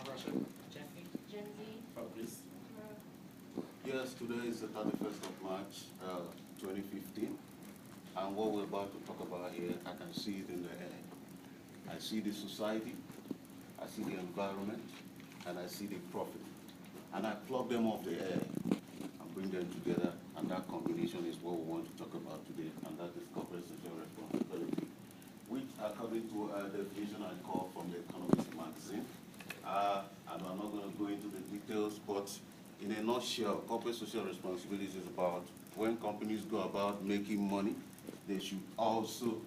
Russian. Gen Z. Fabrice. Yes, today is the 31st of March, 2015, and what we're about to talk about here, I can see it in the air. I see the society, I see the environment, and I see the profit. And I plug them off the air and bring them together, and that combination is what we want to talk about today, and that is corporate social responsibility, which according to a definition I call from the Economist magazine, and I'm not going to go into the details, but in a nutshell, corporate social responsibility is about when companies go about making money, they should also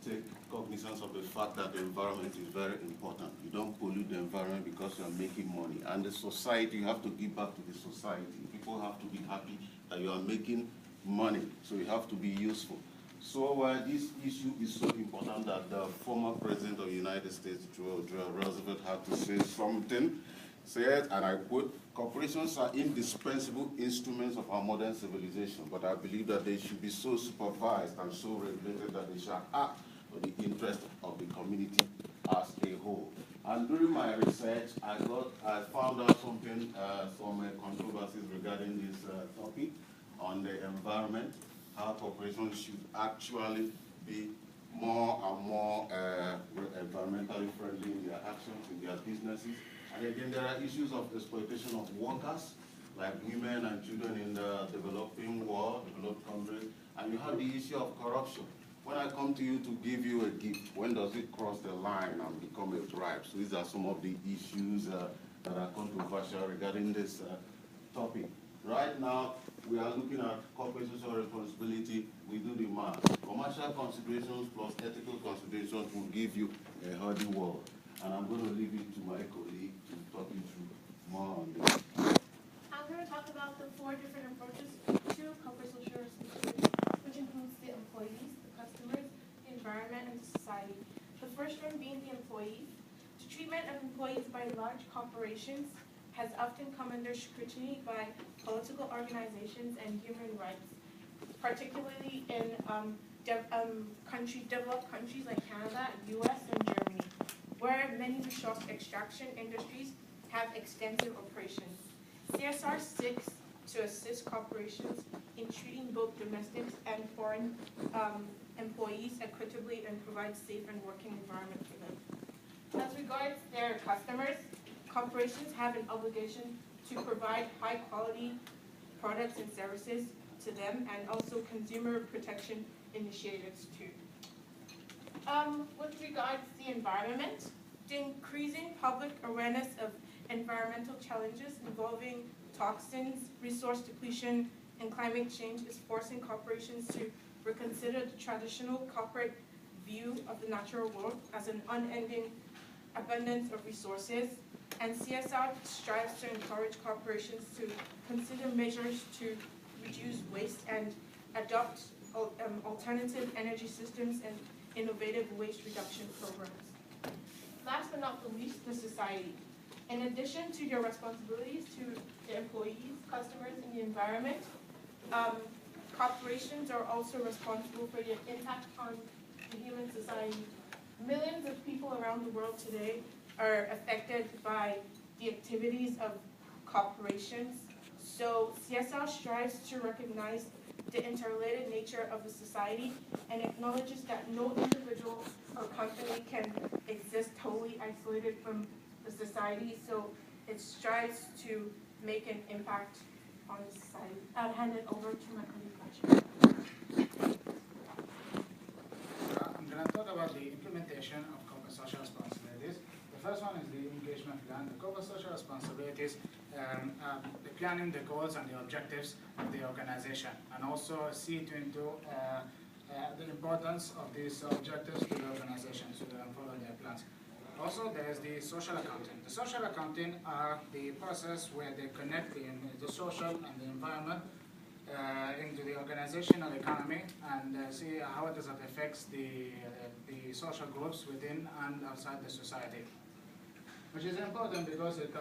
take cognizance of the fact that the environment is very important. You don't pollute the environment because you are making money. And the society, you have to give back to the society. People have to be happy that you are making money, so you have to be useful. So this issue is so important that the former president of the United States, Theodore Roosevelt, had to say something. Said, and I quote, "Corporations are indispensable instruments of our modern civilization, but I believe that they should be so supervised and so regulated that they shall act for the interest of the community as a whole." And during my research, I found out something, some controversies regarding this topic on the environment, how corporations should actually be more and more environmentally friendly in their actions, in their businesses. And again, there are issues of exploitation of workers, like women and children in the developing world, developed countries. And you have the issue of corruption. When I come to you to give you a gift, when does it cross the line and become a bribe? So these are some of the issues that are controversial regarding this topic. Right now, we are looking at corporate social responsibility. We do the math. Commercial considerations plus ethical considerations will give you a healthy world. And I'm going to leave it to my colleague to talk you through more on this. I'm going to talk about the 4 different approaches to corporate social responsibility, which includes the employees, the customers, the environment, and the society. The first one being the employees. The treatment of employees by large corporations has often come under scrutiny by political organizations and human rights, particularly in developed countries like Canada, US, and Germany, where many resource extraction industries have extensive operations. CSR seeks to assist corporations in treating both domestic and foreign employees equitably and provide safe and working environment for them. As regards their customers, corporations have an obligation to provide high-quality products and services to them, and also consumer protection initiatives too. With regards to the environment, the increasing public awareness of environmental challenges involving toxins, resource depletion, and climate change is forcing corporations to reconsider the traditional corporate view of the natural world as an unending abundance of resources, and CSR strives to encourage corporations to consider measures to reduce waste and adopt alternative energy systems and innovative waste reduction programs. Last but not the least, the society. In addition to their responsibilities to the employees, customers, and the environment, corporations are also responsible for their impact on the human society. Millions of people around the world today are affected by the activities of corporations. So CSR strives to recognize the interrelated nature of the society and acknowledges that no individual or company can exist totally isolated from the society. So it strives to make an impact on the society. I'll hand it over to my colleague. I'm going to talk about the implementation of corporate social responsibilities. The first one is the engagement plan. The corporate social responsibilities, the planning the goals and the objectives of the organization, and also see into the importance of these objectives to the organization so they can follow their plans. Also, there is the social accounting. The social accounting are the process where they connect the social and the environment into the organizational economy and see how does it affect the social groups within and outside the society, which is important because it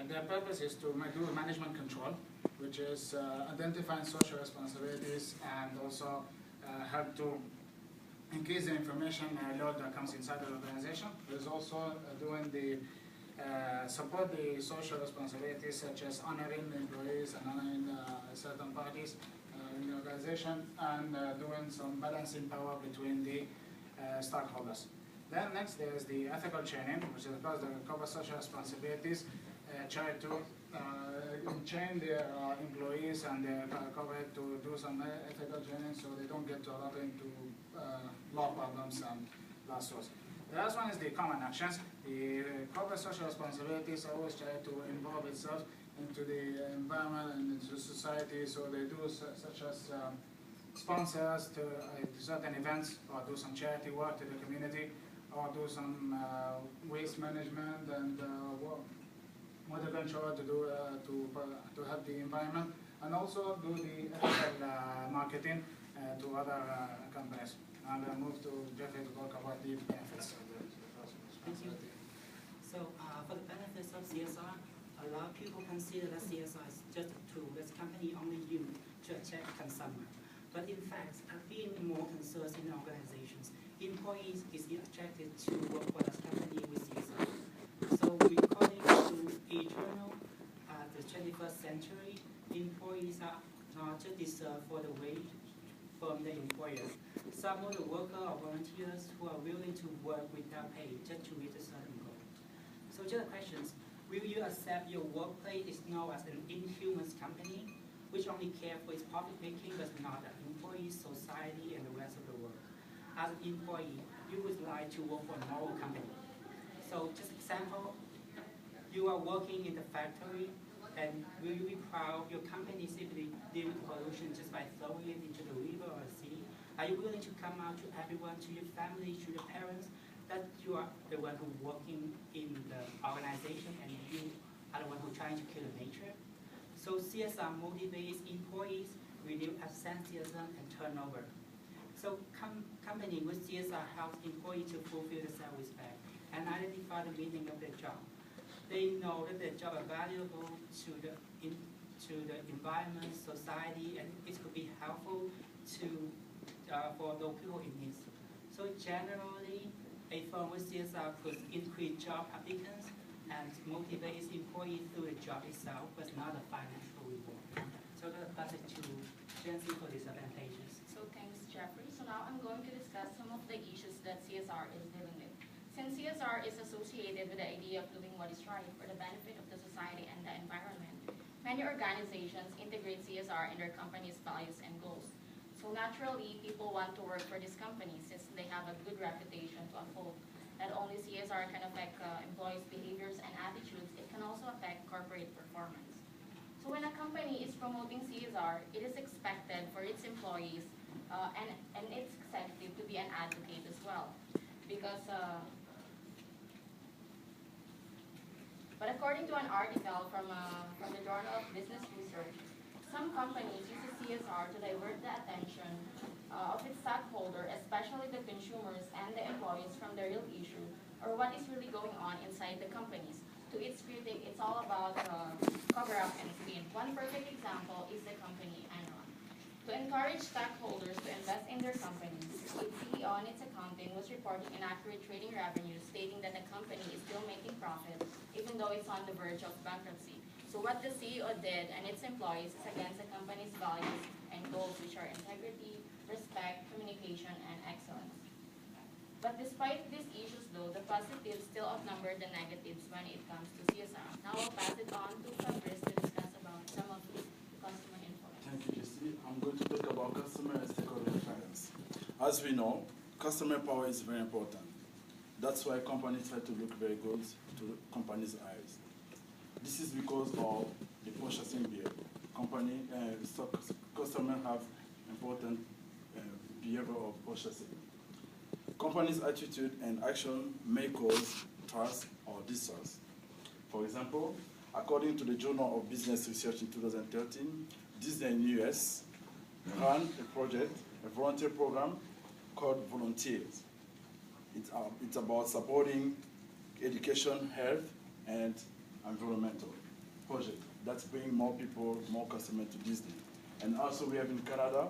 their purpose is to do management control, which is identifying social responsibilities and also help to increase the information load that comes inside the organization. There's also doing the support the social responsibilities such as honoring employees and honoring certain parties in the organization, and doing some balancing power between the stockholders. Then next there's the ethical training, which is because the corporate social responsibilities try to train their employees and their corporate to do some ethical training so they don't get caught up into law problems and lawsuits. The last one is the common actions. The corporate social responsibilities always try to involve itself into the environment and into society, so they do such as sponsors to certain events, or do some charity work to the community, or do some waste management and what eventually to do to help the environment, and also do the ethical marketing to other companies. I'm going to move to Jeffrey to talk about the benefits of the responsibility. So for the benefits of CSR, a lot of people consider that CSR is just a tool that the company only use to attract consumer. But in fact, being more concerned in organizations, employees is attracted to work for the company with CSR. So according to a journal, the 21st century, employees are not just deserved for the wage from the employer. Some of the workers or volunteers who are willing to work without pay just to meet a certain goal. So just the questions, will you accept your workplace is known as an inhuman company, which only care for its profit making but not the employees, society, and the rest of the world? As an employee, you would like to work for a normal company. So just example, you are working in the factory, and will you be proud your company simply deal with pollution just by throwing it into the river or the sea? Are you willing to come out to everyone, to your family, to your parents, that you are the one who working in the organization and you are the one who trying to kill the nature? So CSR motivates employees, reduce absenteeism and turnover. So company with CSR helps employees to fulfill the self-respect and identify the meaning of their job. They know that their job is valuable to the environment, society, and it could be helpful to for those people in need. So generally, a firm with CSR could increase job applicants and motivates employees through the job itself, but not a financial reward. So that's it to Jency for disadvantages. So thanks, Jeffrey. So now I'm going to discuss some of the issues that CSR is dealing with. Since CSR is associated with the idea of doing what is right for the benefit of the society and the environment, many organizations integrate CSR in their company's values and goals. So naturally, people want to work for this company since they have a good reputation to uphold. Not only CSR can affect employees' behaviors and attitudes, it can also affect corporate performance. So when a company is promoting CSR, it is expected for its employees and its executive to be an advocate as well. Because, but according to an article from the Journal of Business Research, some companies use CSR to divert the attention of its stockholder, especially the consumers and the employees, from the real issue or what is really going on inside the companies. To its critic, it's all about cover-up and spin. One perfect example is the company Enron. To encourage stockholders to invest in their companies, its CEO on its accounting was reporting inaccurate trading revenues, stating that the company is still making profit, even though it's on the verge of bankruptcy. So what the CEO did and its employees is against the company's values and goals, which are integrity, respect, communication, and excellence. But despite these issues though, the positives still outnumber the negatives when it comes to CSR. Now I'll pass it on to Fabrice to discuss about some of the customer influence. Thank you, Jessie. I'm going to talk about customer and stakeholder influence. As we know, customer power is very important. That's why companies try to look very good to companies' eyes. This is because of the purchasing behavior. Customers have important behavior of purchasing. Companies' attitude and action may cause trust or distrust. For example, according to the Journal of Business Research in 2013, Disney in the US ran a volunteer program called Volunteers. It's about supporting education, health, and environmental project. That's bringing more people, more customers to Disney. And also we have in Canada,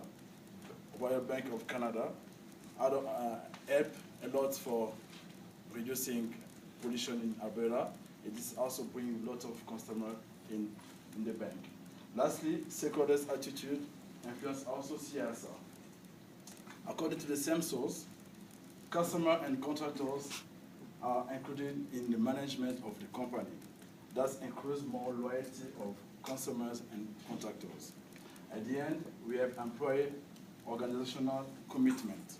Royal Bank of Canada help a lot for reducing pollution in Alberta. It is also bringing a lot of customers in the bank. Lastly, stakeholders' attitude influence also CSR. According to the same source, customers and contractors are included in the management of the company. That includes more loyalty of consumers and contractors. At the end, we have employee organizational commitment.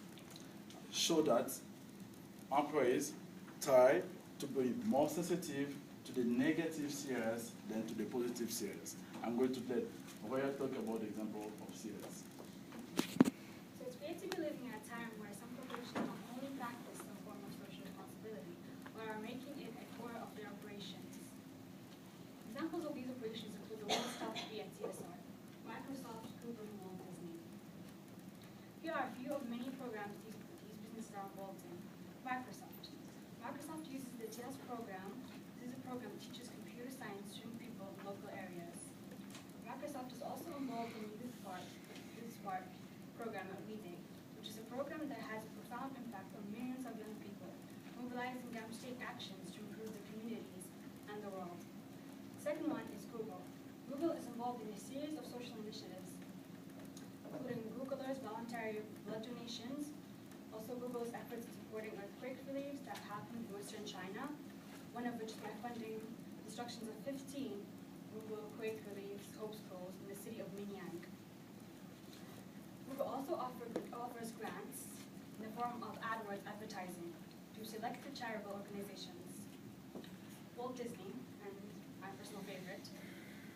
Show that employees try to be more sensitive to the negative CRS than to the positive CRS. I'm going to let Roya talk about the example of CRS. So it's great to be living at a time where some corporations not only practice some form of social responsibility, but are making it a core of their operations. Examples of these operations include the one-stop be at CSR, Microsoft, Google, and Walt Disney. Here are a few of many programs these businesses are involved in. Microsoft. Microsoft uses the TILS program. This is a program that teaches computer science to young people in local areas. Microsoft is also involved in the Youth Spark program at WeDig, which is a program that has a profound impact on millions of young people, mobilizing them to take actions to improve their communities and the world. The second one is Google. Google is involved in a series of social initiatives, including Googlers' voluntary blood donations, also Google's efforts in supporting earthquake reliefs that happened in Western China, one of which is by funding constructions of 15 Google quake reliefs hope schools in the city of Minyang. Google also offers grants in the form of AdWords advertising to selected charitable organizations. Walt Disney, and my personal favorite,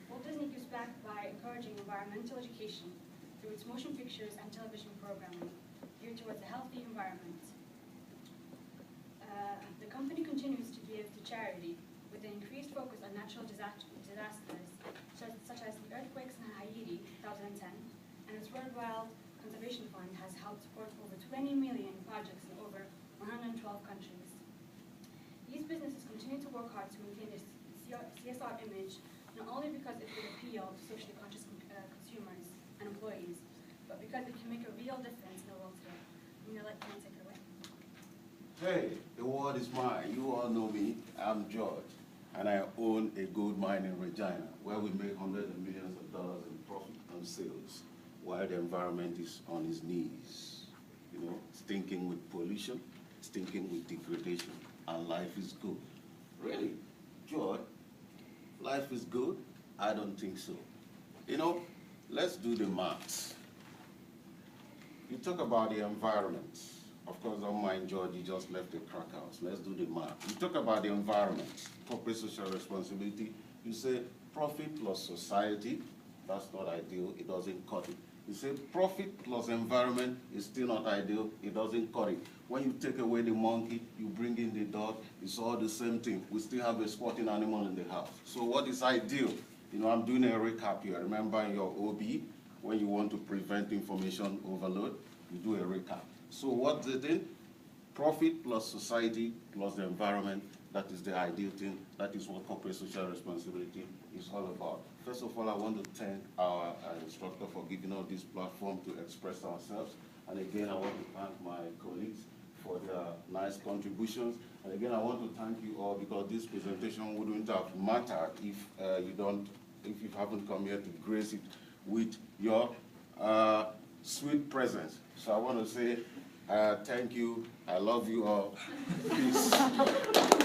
Walt Disney gives back by encouraging environmental education through its motion pictures and television programming geared towards a healthy environment. The company continues to give to charity with an increased focus on natural disasters, such as the earthquakes in Haiti 2010, and its Worldwide Conservation Fund has helped support over 20 million projects in over 112 countries. These businesses continue to work hard to maintain their CSR image, not only because it will appeal to socially conscious consumers and employees, but because it can make a real difference in the world today. I'm going to let Ken take it away. Hey, the world is mine. You all know me. I'm George, and I own a gold mine in Regina, where we make hundreds of millions of dollars in profit on sales, while the environment is on its knees. You know, stinking with pollution, stinking with degradation, and life is good. Really, George, life is good? I don't think so. You know, let's do the maths. You talk about the environment. Of course, don't mind George, he just left the crack house. Let's do the math. You talk about the environment, corporate social responsibility. You say profit plus society, that's not ideal, it doesn't cut it. You say profit plus environment is still not ideal, it doesn't cut it. When you take away the monkey, you bring in the dog, it's all the same thing. We still have a sporting animal in the house. So what is ideal? You know, I'm doing a recap here. Remember in your OB, when you want to prevent information overload, you do a recap. So what's the thing? Profit plus society plus the environment, that is the ideal thing. That is what corporate social responsibility is all about. First of all, I want to thank our instructor for giving us this platform to express ourselves. And again, I want to thank my colleagues for their nice contributions. And again, I want to thank you all because this presentation wouldn't have mattered if you haven't come here to grace it with your sweet presence. So I want to say thank you. I love you all. Peace.